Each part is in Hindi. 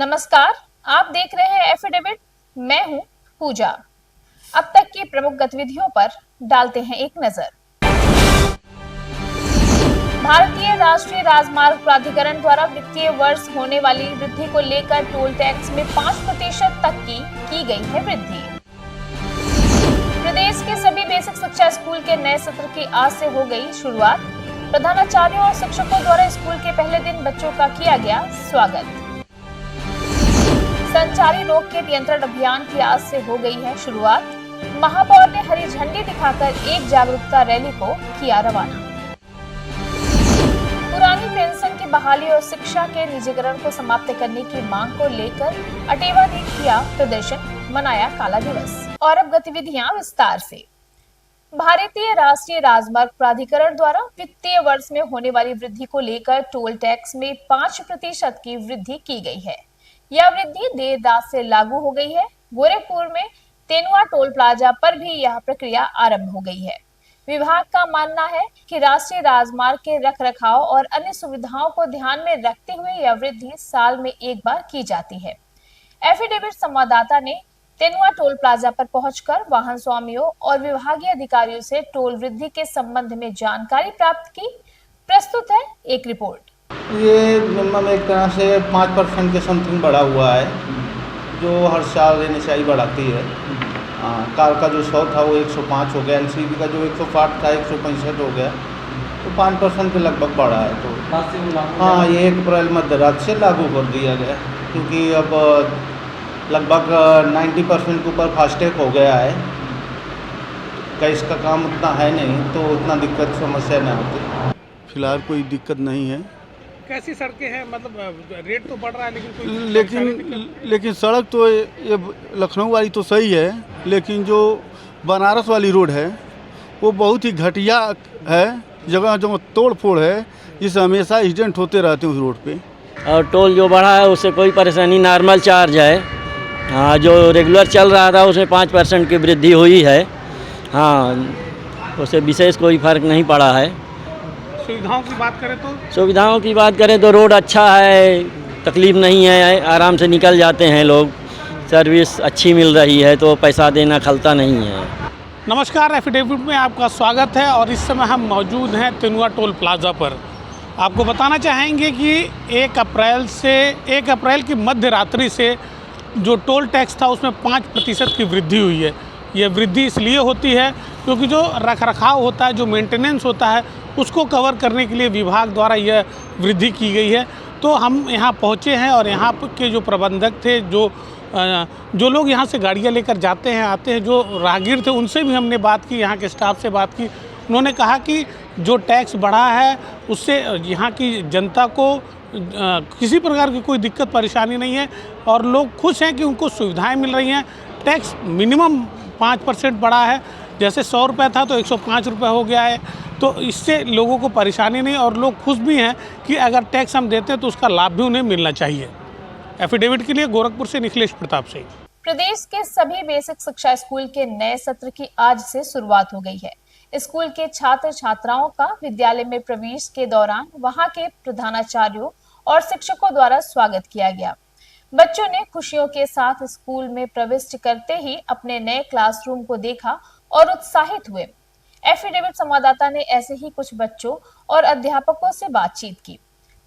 नमस्कार, आप देख रहे हैं एफिडेविट। मैं हूं पूजा। अब तक की प्रमुख गतिविधियों पर डालते हैं एक नजर। भारतीय राष्ट्रीय राजमार्ग प्राधिकरण द्वारा वित्तीय वर्ष होने वाली वृद्धि को लेकर टोल टैक्स में 5% तक की गई है वृद्धि। प्रदेश के सभी बेसिक शिक्षा स्कूल के नए सत्र की आज से हो गई शुरुआत। प्रधानाचार्यों और शिक्षकों द्वारा स्कूल के पहले दिन बच्चों का किया गया स्वागत। संचारी रोग के नियंत्रण अभियान की आज से हो गई है शुरुआत। महापौर ने हरी झंडी दिखाकर एक जागरूकता रैली को किया रवाना। पुरानी पेंशन की बहाली और शिक्षा के निजीकरण को समाप्त करने की मांग को लेकर अटेवा ने किया प्रदर्शन, मनाया काला दिवस। और अब गतिविधियां विस्तार से। भारतीय राष्ट्रीय राजमार्ग प्राधिकरण द्वारा वित्तीय वर्ष में होने वाली वृद्धि को लेकर टोल टैक्स में 5% की वृद्धि की गई है। यह वृद्धि देर रात से लागू हो गई है। गोरखपुर में तेनुआ टोल प्लाजा पर भी यह प्रक्रिया आरंभ हो गई है। विभाग का मानना है कि राष्ट्रीय राजमार्ग के रखरखाव और अन्य सुविधाओं को ध्यान में रखते हुए यह वृद्धि साल में एक बार की जाती है। एफिडेविट संवाददाता ने तेनुआ टोल प्लाजा पर पहुंचकर वाहन स्वामियों और विभागीय अधिकारियों से टोल वृद्धि के संबंध में जानकारी प्राप्त की। प्रस्तुत है एक रिपोर्ट। ये मिनिमम एक तरह से 5% के समथिंग बढ़ा हुआ है, जो हर साल एनएचआई बढ़ाती है। कार का जो 100 था वो 105 हो गया, एनसीबी का जो 160 था 165 हो गया, तो 5% के लगभग बढ़ा है। तो हाँ, ये 1 अप्रैल मध्य रात से लागू कर दिया गया, क्योंकि अब लगभग 90% के ऊपर फास्टैग हो गया है। कैश का काम उतना है नहीं, तो उतना दिक्कत समस्या नहीं होती। फिलहाल कोई दिक्कत नहीं है। कैसी सड़कें हैं? मतलब रेट तो बढ़ रहा है लेकिन सड़क तो ये लखनऊ वाली तो सही है, लेकिन जो बनारस वाली रोड है वो बहुत ही घटिया है। जगह जगह तोड़ फोड़ है, जिससे हमेशा एक्सीडेंट होते रहते हैं उस रोड पे। और टोल जो बढ़ा है उससे कोई परेशानी, नॉर्मल चार्ज है। हाँ, जो रेगुलर चल रहा था उसमें 5% की वृद्धि हुई है। हाँ, उससे विशेष कोई फर्क नहीं पड़ा है। सुविधाओं की बात करें तो रोड अच्छा है, तकलीफ नहीं है, आराम से निकल जाते हैं लोग। सर्विस अच्छी मिल रही है, तो पैसा देना खलता नहीं है। नमस्कार, एफिडेविट में आपका स्वागत है और इस समय हम मौजूद हैं तेनुआ टोल प्लाजा पर। आपको बताना चाहेंगे कि 1 अप्रैल की मध्य रात्रि से जो टोल टैक्स था उसमें 5% की वृद्धि हुई है। ये वृद्धि इसलिए होती है क्योंकि जो रखरखाव होता है, जो मेंटेनेंस होता है, उसको कवर करने के लिए विभाग द्वारा यह वृद्धि की गई है। तो हम यहाँ पहुँचे हैं और यहाँ के जो प्रबंधक थे, जो लोग यहाँ से गाड़ियाँ लेकर जाते हैं आते हैं, जो राहगीर थे, उनसे भी हमने बात की, यहाँ के स्टाफ से बात की। उन्होंने कहा कि जो टैक्स बढ़ा है उससे यहाँ की जनता को किसी प्रकार की कोई दिक्कत परेशानी नहीं है और लोग खुश हैं कि उनको सुविधाएं मिल रही हैं। टैक्स मिनिमम 5% बढ़ा है, जैसे 100 रुपये था तो 105 रुपये हो गया है। तो इससे लोगों को परेशानी नहीं और लोग खुश भी हैं कि अगर टैक्स हम देते हैं तो उसका लाभ भी उन्हें मिलना चाहिए। एफिडेविट के लिए गोरखपुर से निखिलेश प्रताप सिंह। प्रदेश के सभी बेसिक शिक्षा स्कूल के नए सत्र की आज से शुरुआत हो गई है। स्कूल के छात्र छात्राओं का विद्यालय में प्रवेश के दौरान वहां के प्रधानाचार्यों और शिक्षकों द्वारा स्वागत किया गया। बच्चों ने खुशियों के साथ स्कूल में प्रवेश करते ही अपने नए क्लासरूम को देखा और उत्साहित हुए। एफिडेविट संवाददाता ने ऐसे ही कुछ बच्चों और अध्यापकों से बातचीत की।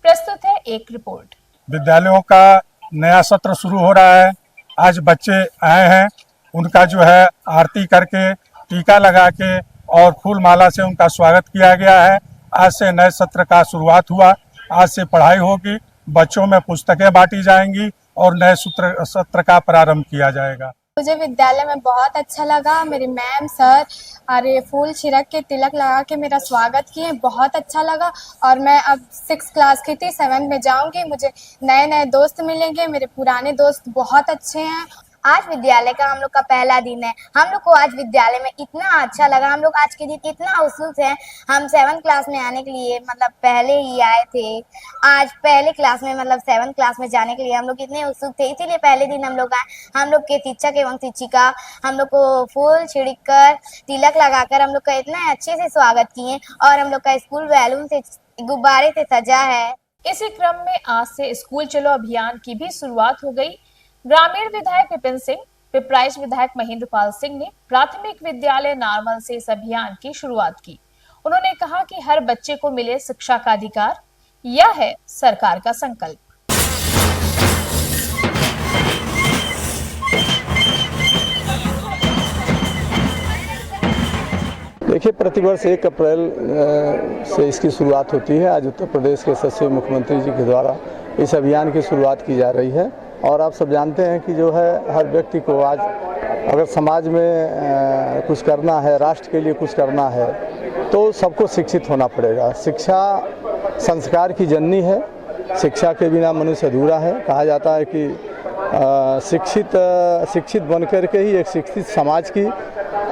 प्रस्तुत है एक रिपोर्ट। विद्यालयों का नया सत्र शुरू हो रहा है। आज बच्चे आए हैं, उनका जो है आरती करके, टीका लगा के और फूल माला से उनका स्वागत किया गया है। आज से नए सत्र का शुरुआत हुआ। आज से पढ़ाई होगी, बच्चों में पुस्तकें बांटी जाएंगी और नए सत्र का प्रारंभ किया जाएगा। मुझे विद्यालय में बहुत अच्छा लगा। मेरे मैम सर अरे फूल छिड़क के तिलक लगा के मेरा स्वागत किए, बहुत अच्छा लगा। और मैं अब 6 क्लास की थी, 7 में जाऊंगी। मुझे नए नए दोस्त मिलेंगे, मेरे पुराने दोस्त बहुत अच्छे हैं। आज विद्यालय का हम लोग का पहला दिन है। हम लोग को आज विद्यालय में इतना अच्छा लगा। हम लोग आज के दिन इतना उत्सुक हैं। हम 7 क्लास में आने के लिए मतलब पहले ही आए थे। आज पहले क्लास में मतलब 7 क्लास में जाने के लिए हम लोग इतने उत्सुक थे, इसीलिए पहले दिन हम लोग आए। हम लोग के शिक्षक एवं शिक्षिका हम लोग को फूल छिड़क कर, तिलक लगाकर हम लोग का इतना अच्छे से स्वागत किए और हम लोग का स्कूल बैलून से, गुब्बारे से सजा है। इसी क्रम में आज से स्कूल चलो अभियान की भी शुरुआत हो गई। ग्रामीण विधायक विपिन सिंह, पिपराइच विधायक महेंद्र पाल सिंह ने प्राथमिक विद्यालय नारमल से इस अभियान की शुरुआत की। उन्होंने कहा कि हर बच्चे को मिले शिक्षा का अधिकार, यह है सरकार का संकल्प। देखिए, प्रतिवर्ष 1 अप्रैल से इसकी शुरुआत होती है। आज उत्तर प्रदेश के यशस्वी मुख्यमंत्री जी के द्वारा इस अभियान की शुरुआत की जा रही है। और आप सब जानते हैं कि जो है हर व्यक्ति को आज अगर समाज में कुछ करना है, राष्ट्र के लिए कुछ करना है, तो सबको शिक्षित होना पड़ेगा। शिक्षा संस्कार की जननी है। शिक्षा के बिना मनुष्य अधूरा है। कहा जाता है कि शिक्षित बनकर के ही एक शिक्षित समाज की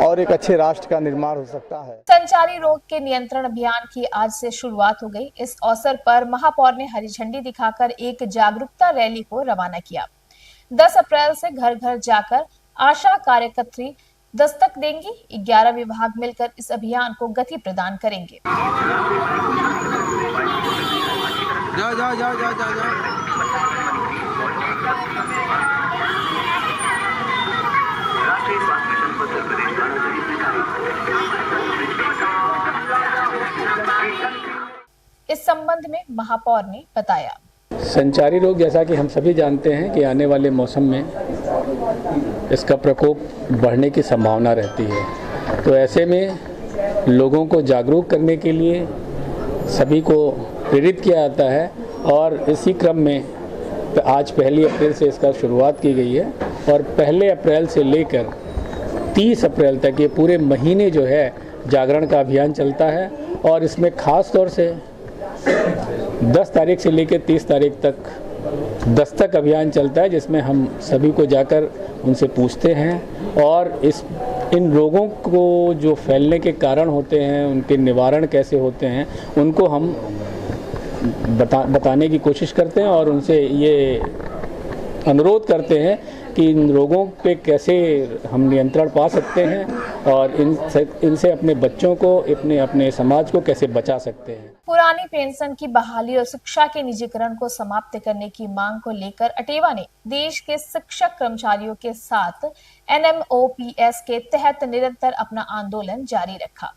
और एक अच्छे राष्ट्र का निर्माण हो सकता है। संचारी रोग के नियंत्रण अभियान की आज से शुरुआत हो गई। इस अवसर पर महापौर ने हरी झंडी दिखाकर एक जागरूकता रैली को रवाना किया। 10 अप्रैल से घर घर जाकर आशा कार्यकर्त्री दस्तक देंगी। 11 विभाग मिलकर इस अभियान को गति प्रदान करेंगे। इस संबंध में महापौर ने बताया, संचारी रोग जैसा कि हम सभी जानते हैं कि आने वाले मौसम में इसका प्रकोप बढ़ने की संभावना रहती है। तो ऐसे में लोगों को जागरूक करने के लिए सभी को प्रेरित किया जाता है और इसी क्रम में आज 1 अप्रैल से इसका शुरुआत की गई है और 1 अप्रैल से लेकर 30 अप्रैल तक ये पूरे महीने जो है जागरण का अभियान चलता है। और इसमें ख़ास तौर से 10 तारीख से लेकर 30 तारीख तक दस्तक अभियान चलता है, जिसमें हम सभी को जाकर उनसे पूछते हैं और इन रोगों को जो फैलने के कारण होते हैं, उनके निवारण कैसे होते हैं, उनको हम बताने की कोशिश करते हैं और उनसे ये अनुरोध करते हैं कि इन रोगों पे कैसे हम नियंत्रण पा सकते हैं और इनसे अपने बच्चों को, अपने समाज को कैसे बचा सकते हैं। पुरानी पेंशन की बहाली और शिक्षा के निजीकरण को समाप्त करने की मांग को लेकर अटेवा ने देश के शिक्षक कर्मचारियों के साथ NMOPS के तहत निरंतर अपना आंदोलन जारी रखा।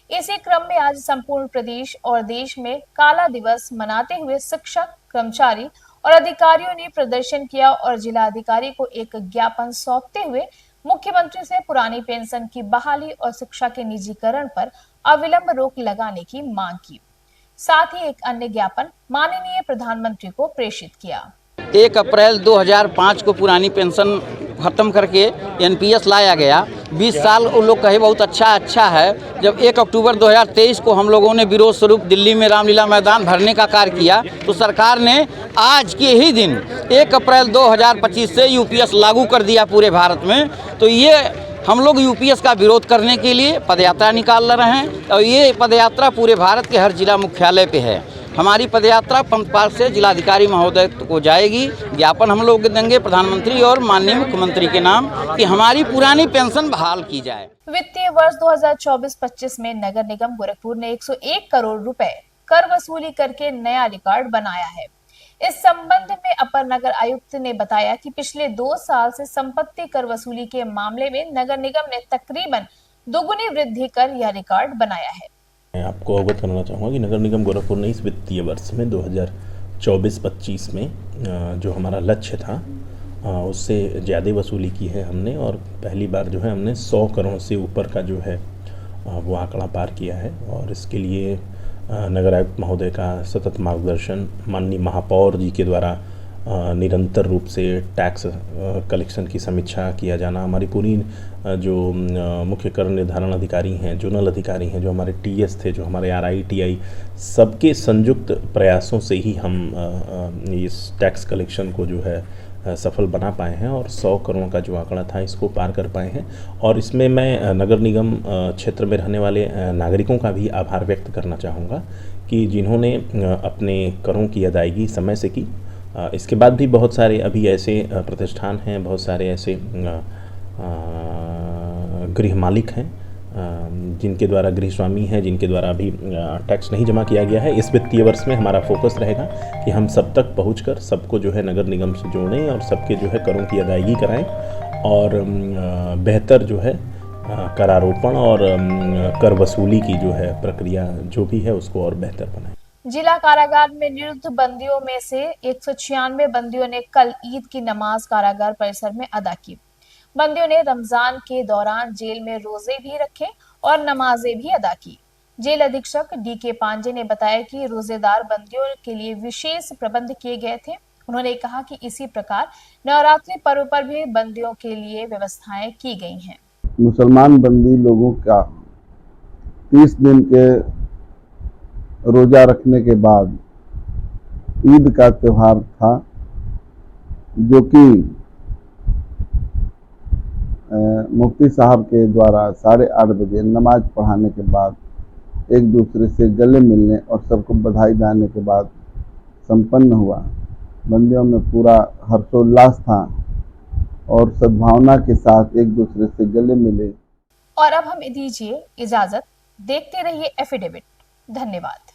इसी क्रम में आज संपूर्ण प्रदेश और देश में काला दिवस मनाते हुए शिक्षक, कर्मचारी और अधिकारियों ने प्रदर्शन किया और जिला अधिकारी को एक ज्ञापन सौंपते हुए मुख्यमंत्री से पुरानी पेंशन की बहाली और शिक्षा के निजीकरण पर अविलंब रोक लगाने की मांग की। साथ ही एक अन्य ज्ञापन माननीय प्रधानमंत्री को प्रेषित किया। 1 अप्रैल 2005 को पुरानी पेंशन खत्म करके NPS लाया गया। 20 साल वो लोग कहे बहुत अच्छा है। जब 1 अक्टूबर 2023 को हम लोगों ने विरोध स्वरूप दिल्ली में रामलीला मैदान भरने का कार्य किया, तो सरकार ने आज के ही दिन 1 अप्रैल 2025 से UPS लागू कर दिया पूरे भारत में। तो ये हम लोग UPS का विरोध करने के लिए पदयात्रा निकाल रहे हैं और ये पदयात्रा पूरे भारत के हर जिला मुख्यालय पे है। हमारी पदयात्रा पंथ पार्क से जिलाधिकारी महोदय को जाएगी। ज्ञापन हम लोग देंगे प्रधानमंत्री और माननीय मुख्यमंत्री के नाम कि हमारी पुरानी पेंशन बहाल की जाए। वित्तीय वर्ष 2024-25 में नगर निगम गोरखपुर ने 101 करोड़ रुपए कर वसूली करके नया रिकॉर्ड बनाया है। इस संबंध में अपर नगर आयुक्त ने बताया कि पिछले 2 साल से संपत्ति कर वसूली के मामले में नगर निगम ने तकरीबन दोगुनी वृद्धि कर यह रिकॉर्ड बनाया है। मैं आपको अवगत करना चाहूँगा कि नगर निगम गोरखपुर ने इस वित्तीय वर्ष में 2024-25 में जो हमारा लक्ष्य था उससे ज़्यादा वसूली की है हमने और पहली बार जो है हमने 100 करोड़ से ऊपर का जो है वो आंकड़ा पार किया है। और इसके लिए नगर आयुक्त महोदय का सतत मार्गदर्शन, माननीय महापौर जी के द्वारा निरंतर रूप से टैक्स कलेक्शन की समीक्षा किया जाना, हमारी पूरी जो मुख्य कर निर्धारण अधिकारी हैं, जोनल अधिकारी हैं, जो हमारे TS थे, जो हमारे RI TI, सबके संयुक्त प्रयासों से ही हम इस टैक्स कलेक्शन को जो है सफल बना पाए हैं और 100 करोड़ का जो आंकड़ा था इसको पार कर पाए हैं। और इसमें मैं नगर निगम क्षेत्र में रहने वाले नागरिकों का भी आभार व्यक्त करना चाहूँगा कि जिन्होंने अपने करों की अदायगी समय से की। इसके बाद भी बहुत सारे अभी ऐसे प्रतिष्ठान हैं, बहुत सारे ऐसे गृह मालिक हैं जिनके द्वारा गृहस्वामी हैं, जिनके द्वारा अभी टैक्स नहीं जमा किया गया है। इस वित्तीय वर्ष में हमारा फोकस रहेगा कि हम सब तक पहुंचकर सबको जो है नगर निगम से जोड़ें और सबके जो है करों की अदायगी कराएं और बेहतर जो है करारोपण और कर वसूली की जो है प्रक्रिया जो भी है उसको और बेहतर बनाएं। जिला कारागार में निरुद्ध बंदियों में से 196 बंदियों ने कल ईद की नमाज कारागार परिसर में अदा की। बंदियों ने रमजान के दौरान जेल में रोजे भी रखे और नमाजें भी अदा की। जेल अधीक्षक DK पांडे ने बताया कि रोजेदार बंदियों के लिए विशेष प्रबंध किए गए थे। उन्होंने कहा कि इसी प्रकार नवरात्रि पर्व पर भी बंदियों के लिए व्यवस्थाएं की गई हैं। मुसलमान बंदी लोगों का 30 दिन के रोजा रखने के बाद ईद का त्योहार था, जो कि मुफ्ती साहब के द्वारा 8:30 बजे नमाज पढ़ाने के बाद एक दूसरे से गले मिलने और सबको बधाई देने के बाद संपन्न हुआ। बंदियों में पूरा हर्षोल्लास था और सद्भावना के साथ एक दूसरे से गले मिले। और अब हमें दीजिए इजाजत। देखते रहिए एफिडेविट। धन्यवाद।